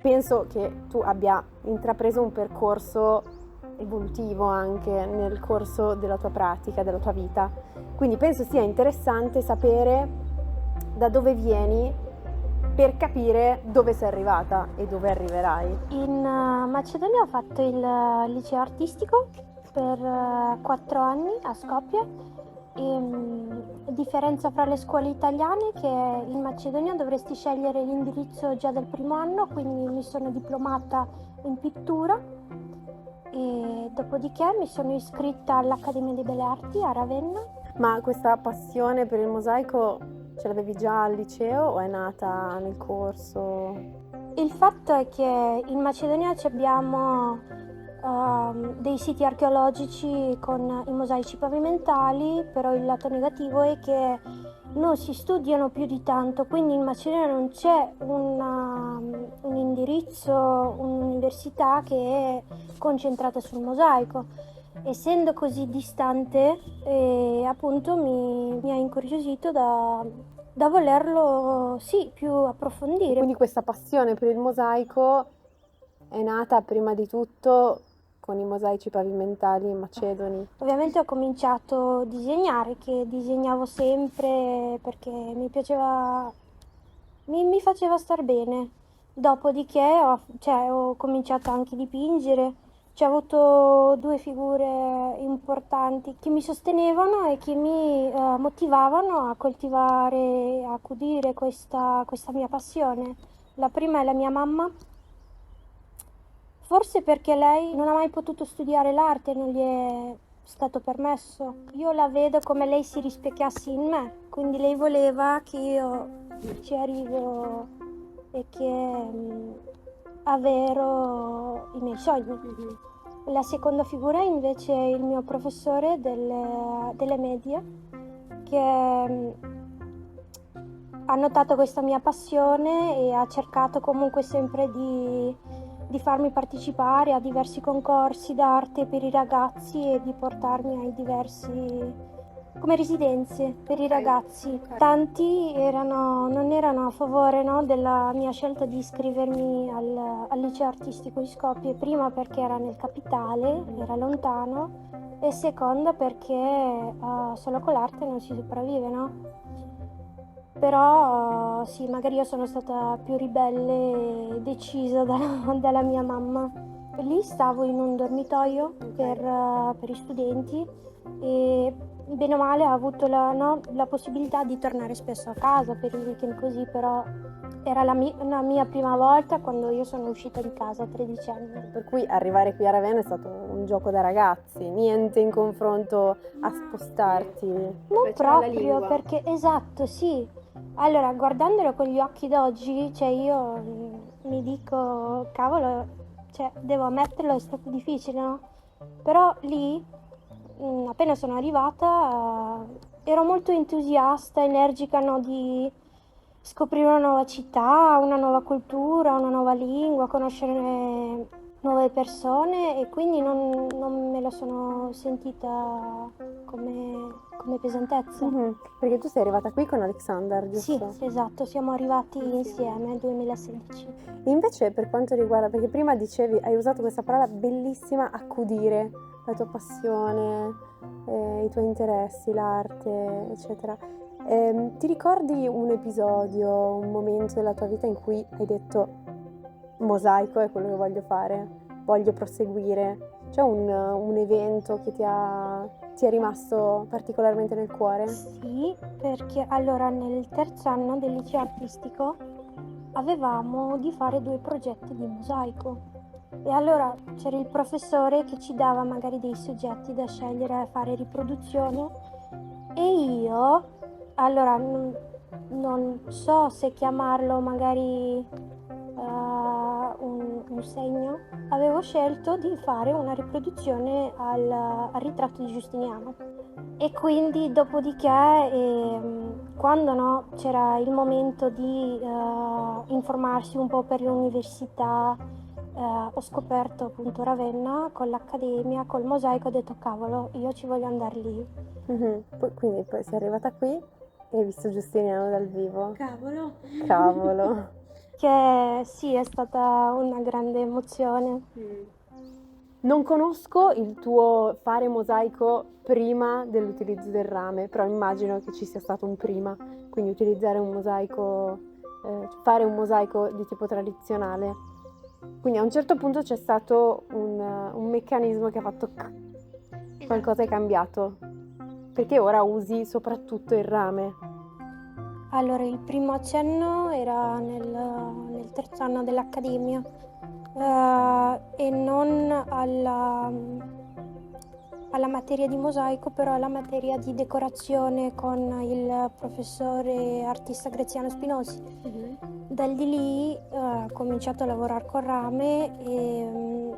penso che tu abbia intrapreso un percorso evolutivo anche nel corso della tua pratica, della tua vita. Quindi penso sia interessante sapere da dove vieni per capire dove sei arrivata e dove arriverai. In Macedonia ho fatto il liceo artistico per 4 anni a Skopje. Differenza fra le scuole italiane è che in Macedonia dovresti scegliere l'indirizzo già dal primo anno, quindi mi sono diplomata in pittura e dopodiché mi sono iscritta all'Accademia di Belle Arti a Ravenna. Ma questa passione per il mosaico ce l'avevi già al liceo o è nata nel corso? Il fatto è che in Macedonia abbiamo dei siti archeologici con i mosaici pavimentali, però il lato negativo è che non si studiano più di tanto, quindi in Macedonia non c'è un indirizzo, un'università che è concentrata sul mosaico. Essendo così distante, appunto mi ha incuriosito da volerlo più approfondire. Quindi questa passione per il mosaico è nata prima di tutto con i mosaici pavimentali macedoni. Ovviamente ho cominciato a disegnare, che disegnavo sempre perché mi piaceva, mi faceva star bene. Dopodiché ho cominciato anche a dipingere. Ho avuto 2 figure importanti che mi sostenevano e che mi motivavano a coltivare, a accudire questa mia passione. La prima è la mia mamma. Forse perché lei non ha mai potuto studiare l'arte, non gli è stato permesso. Io la vedo come lei si rispecchiasse in me, quindi lei voleva che io ci arrivo e che avvero i miei sogni. La seconda figura invece è il mio professore delle medie, che ha notato questa mia passione e ha cercato comunque sempre di farmi partecipare a diversi concorsi d'arte per i ragazzi e di portarmi ai diversi come residenze per i ragazzi. Tanti non erano a favore, no, della mia scelta di iscrivermi al liceo artistico di Skopje, prima perché era nel capitale, era lontano, e seconda perché solo con l'arte non si sopravvive, no? Però sì, magari io sono stata più ribelle e decisa dalla mia mamma. Lì stavo in un dormitorio per i studenti e bene o male ho avuto la possibilità di tornare spesso a casa per i weekend così, però era la mia prima volta quando io sono uscita di casa a 13 anni. Per cui arrivare qui a Ravenna è stato un gioco da ragazzi, niente in confronto a spostarti. Non proprio, perché esatto, sì. Allora, guardandolo con gli occhi d'oggi, cioè io mi dico, cavolo, cioè devo ammetterlo, è stato difficile, no? Però lì, appena sono arrivata, ero molto entusiasta, energica, no, di scoprire una nuova città, una nuova cultura, una nuova lingua, conoscere nuove persone e quindi non me la sono sentita come pesantezza. Perché tu sei arrivata qui con Alexander, giusto? Sì, esatto, siamo arrivati insieme nel 2016. E invece per quanto riguarda, perché prima dicevi, hai usato questa parola bellissima, accudire la tua passione, i tuoi interessi, l'arte, eccetera. Ti ricordi un episodio, un momento della tua vita in cui hai detto mosaico è quello che voglio fare, voglio proseguire? C'è un evento che ti è rimasto particolarmente nel cuore? Sì, perché allora nel terzo anno del liceo artistico avevamo di fare 2 progetti di mosaico e allora c'era il professore che ci dava magari dei soggetti da scegliere a fare riproduzione e io allora non so se chiamarlo magari un segno, avevo scelto di fare una riproduzione al ritratto di Giustiniano e quindi dopodiché quando c'era il momento di informarsi un po' per l'università, ho scoperto appunto Ravenna con l'Accademia, col mosaico, ho detto cavolo, io ci voglio andare lì. Quindi poi sei arrivata qui e hai visto Giustiniano dal vivo. Cavolo! Cavolo! che sì, è stata una grande emozione. Non conosco il tuo fare mosaico prima dell'utilizzo del rame, però immagino che ci sia stato un prima, quindi utilizzare un mosaico, fare un mosaico di tipo tradizionale. Quindi a un certo punto c'è stato un meccanismo che ha fatto qualcosa è cambiato, perché ora usi soprattutto il rame. Allora, il primo accenno era nel terzo anno dell'Accademia e non alla materia di mosaico, però alla materia di decorazione con il professore artista Graziano Spinosi. Da lì ho cominciato a lavorare con rame e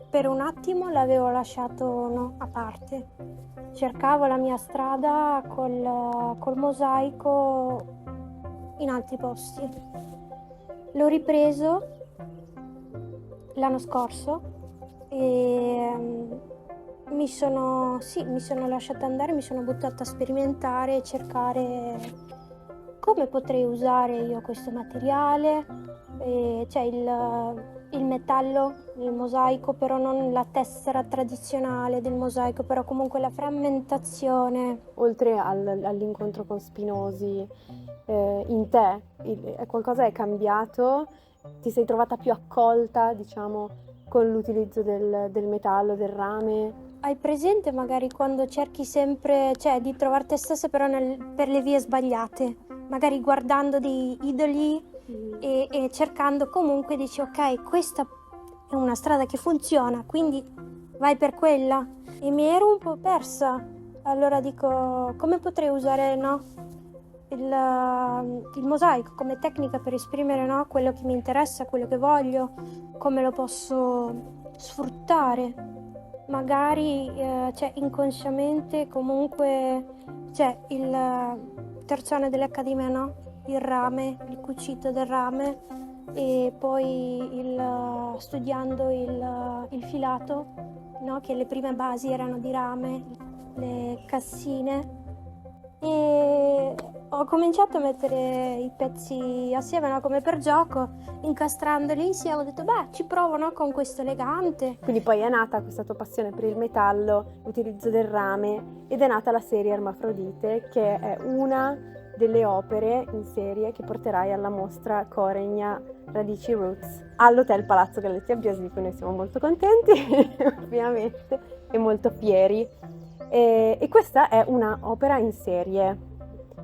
per un attimo l'avevo lasciato a parte. Cercavo la mia strada col mosaico in altri posti. L'ho ripreso l'anno scorso e mi sono lasciata andare, mi sono buttata a sperimentare e cercare come potrei usare io questo materiale, cioè il metallo, il mosaico, però non la tessera tradizionale del mosaico, però comunque la frammentazione. Oltre all'incontro con Spinosi, in te qualcosa è cambiato? Ti sei trovata più accolta, diciamo, con l'utilizzo del metallo, del rame? Hai presente magari quando cerchi sempre, cioè di trovare te stessa però per le vie sbagliate, magari guardando dei idoli e cercando comunque dici ok, questa è una strada che funziona, quindi vai per quella. E mi ero un po' persa, allora dico come potrei usare il mosaico come tecnica per esprimere quello che mi interessa, quello che voglio, come lo posso sfruttare. Magari cioè, inconsciamente comunque il terzo anno dell'Accademia, il rame, il cucito del rame e poi studiando il filato, che le prime basi erano di rame, le cassine e ho cominciato a mettere i pezzi assieme come per gioco, incastrandoli insieme, ho detto ci provo con questo elegante. Quindi poi è nata questa tua passione per il metallo, l'utilizzo del rame ed è nata la serie Ermafrodite, che è una delle opere in serie che porterai alla mostra Coregna Radici Roots all'Hotel Palazzo Galletti Abbiasi, di cui noi siamo molto contenti ovviamente e molto fieri. E questa è una opera in serie.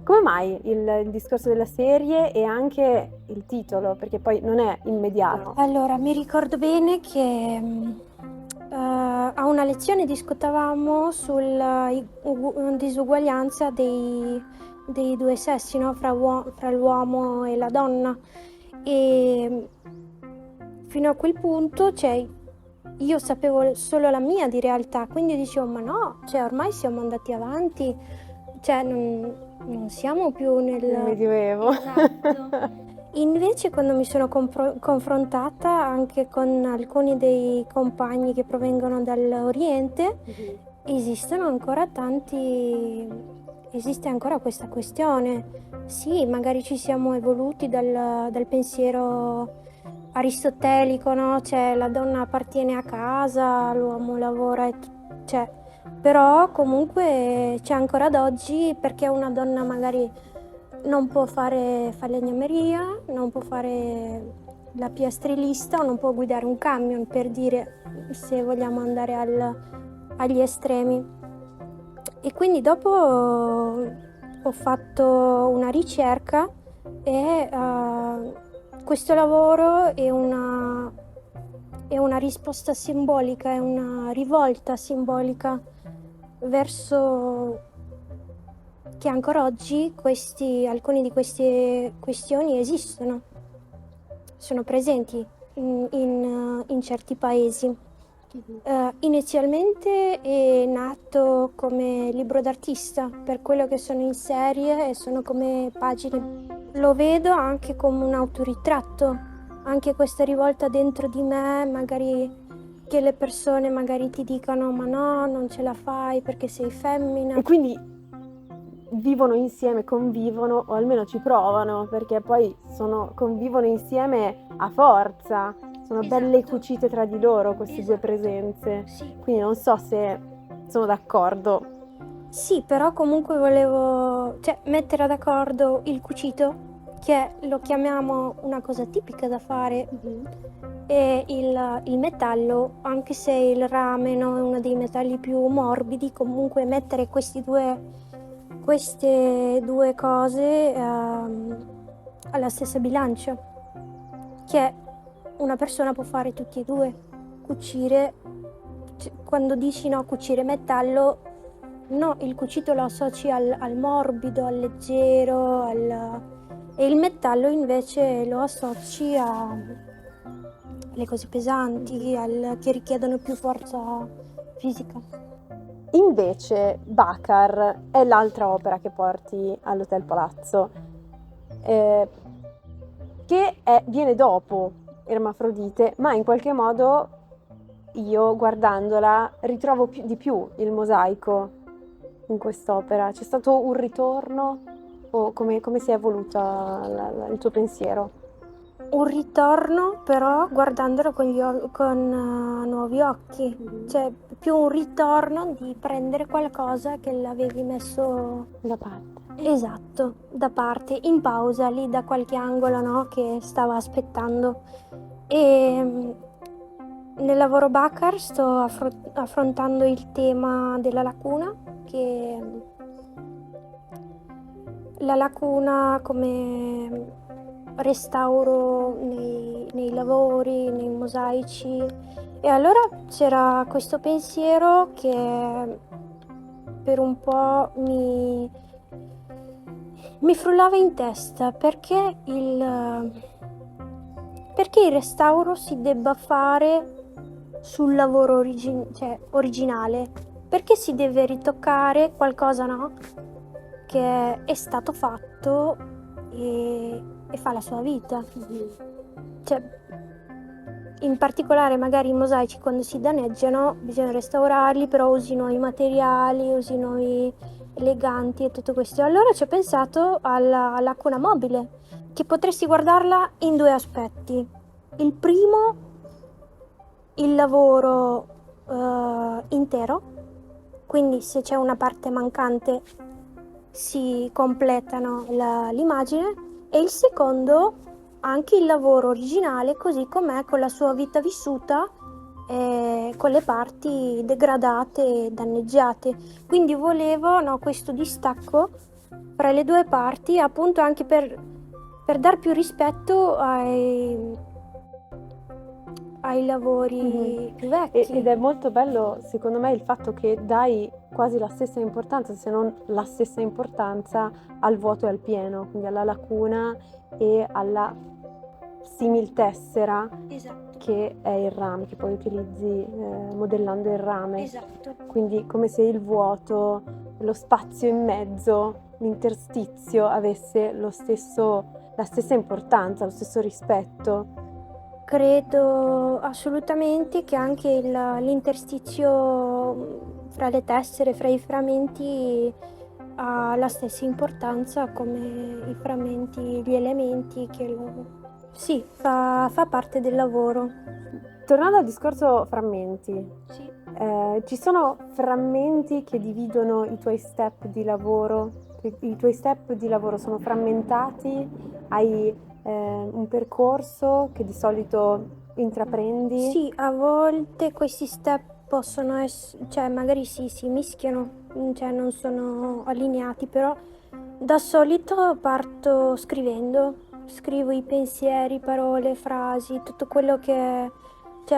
Come mai il discorso della serie e anche il titolo? Perché poi non è immediato. Allora, mi ricordo bene che a una lezione discutevamo sulla disuguaglianza dei due sessi, fra l'uomo e la donna. E fino a quel punto, io sapevo solo la mia di realtà, quindi dicevo, ma no, ormai siamo andati avanti, non siamo più nel Medioevo. Esatto. Invece quando mi sono confrontata anche con alcuni dei compagni che provengono dall'Oriente, esiste ancora questa questione. Sì, magari ci siamo evoluti dal pensiero aristotelico, la donna appartiene a casa, l'uomo lavora però comunque c'è ancora ad oggi, perché una donna magari non può fare falegnameria, non può fare la piastrellista o non può guidare un camion, per dire, se vogliamo andare agli estremi. E quindi dopo ho fatto una ricerca e questo lavoro è una risposta simbolica, è una rivolta simbolica verso che ancora oggi alcune di queste questioni esistono, sono presenti in certi paesi. Inizialmente è nato come libro d'artista, per quello che sono in serie e sono come pagine. Lo vedo anche come un autoritratto, anche questa rivolta dentro di me, magari che le persone magari ti dicano ma no, non ce la fai perché sei femmina. E quindi vivono insieme, convivono, o almeno ci provano, perché poi convivono insieme a forza. Sono belle Esatto. cucite tra di loro queste due Esatto. presenze. Sì. Quindi non so se sono d'accordo. Sì, però comunque volevo, mettere d'accordo il cucito, che lo chiamiamo una cosa tipica da fare, e il metallo, anche se il rame no, è uno dei metalli più morbidi, comunque mettere queste due cose alla stessa bilancia, che una persona può fare tutti e due. Cucire, quando dici no, cucire metallo, no, il cucito lo associ al morbido, al leggero, e il metallo invece lo associ alle cose pesanti, che richiedono più forza fisica. Invece Baccar è l'altra opera che porti all'Hotel Palazzo, che viene dopo Ermafrodite, ma in qualche modo io guardandola ritrovo di più il mosaico in quest'opera. C'è stato un ritorno o come si è evoluta il tuo pensiero? Un ritorno, però guardandolo con nuovi occhi, cioè più un ritorno di prendere qualcosa che l'avevi messo Da parte. esatto, da parte, in pausa lì da qualche angolo, no, che stava aspettando. E nel lavoro Baccar sto affrontando il tema della lacuna, che la lacuna come restauro nei lavori, nei mosaici. E allora c'era questo pensiero che per un po' mi frullava in testa, perché il restauro si debba fare sul lavoro originale, perché si deve ritoccare qualcosa, no? Che è stato fatto e fa la sua vita. Cioè, in particolare magari i mosaici quando si danneggiano bisogna restaurarli, però usi nuovi materiali, usi nuovi eleganti e tutto questo. Allora ci ho pensato alla lacuna mobile, che potresti guardarla in due aspetti. Il primo, il lavoro intero, quindi se c'è una parte mancante si completano l'immagine, e il secondo anche il lavoro originale così com'è, con la sua vita vissuta, con le parti degradate e danneggiate. Quindi volevo questo distacco fra le due parti, appunto anche per dar più rispetto ai lavori più vecchi. Ed è molto bello secondo me il fatto che dai quasi la stessa importanza, se non la stessa importanza, al vuoto e al pieno, quindi alla lacuna e alla similtessera, Esatto. che è il rame, che poi utilizzi modellando il rame. Esatto. Quindi come se il vuoto, lo spazio in mezzo, l'interstizio avesse la stessa importanza, lo stesso rispetto. Credo assolutamente che anche l'interstizio fra le tessere, fra i frammenti, ha la stessa importanza come i frammenti, gli elementi sì, fa parte del lavoro. Tornando al discorso frammenti, Sì. ci sono frammenti che dividono i tuoi step di lavoro? I tuoi step di lavoro sono frammentati? Hai un percorso che di solito intraprendi? Sì, a volte questi step possono essere, magari si mischiano, non sono allineati, però da solito parto scrivo i pensieri, parole, frasi, tutto quello che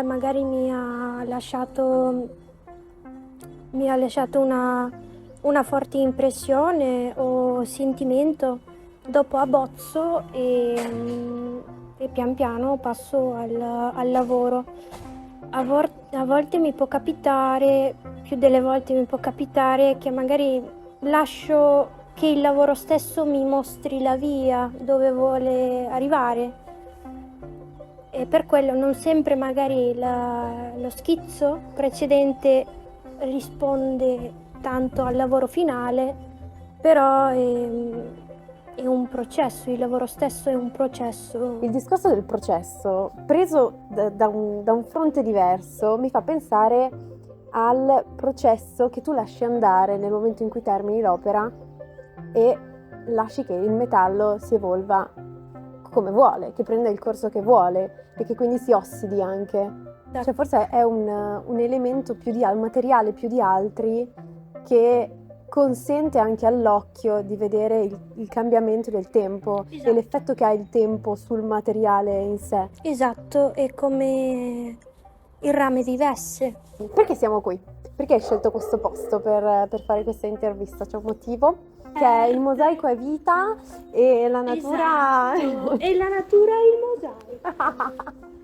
magari mi ha lasciato una forte impressione o sentimento. Dopo abbozzo e pian piano passo al lavoro. A volte mi può capitare, più delle volte mi può capitare che magari lascio che il lavoro stesso mi mostri la via dove vuole arrivare, e per quello non sempre magari lo schizzo precedente risponde tanto al lavoro finale, però è un processo, il lavoro stesso è un processo. Il discorso del processo, preso da un fronte diverso, mi fa pensare al processo che tu lasci andare nel momento in cui termini l'opera e lasci che il metallo si evolva come vuole, che prenda il corso che vuole e che quindi si ossidi anche. Cioè forse è un elemento più di un materiale più di altri che consente anche all'occhio di vedere il cambiamento del tempo e l'effetto che ha il tempo sul materiale in sé. Esatto, è come il rame di vesse. Perché siamo qui? Perché hai scelto questo posto per fare questa intervista? C'è un motivo? Che è il mosaico è vita e la natura... Esatto, e la natura è il mosaico.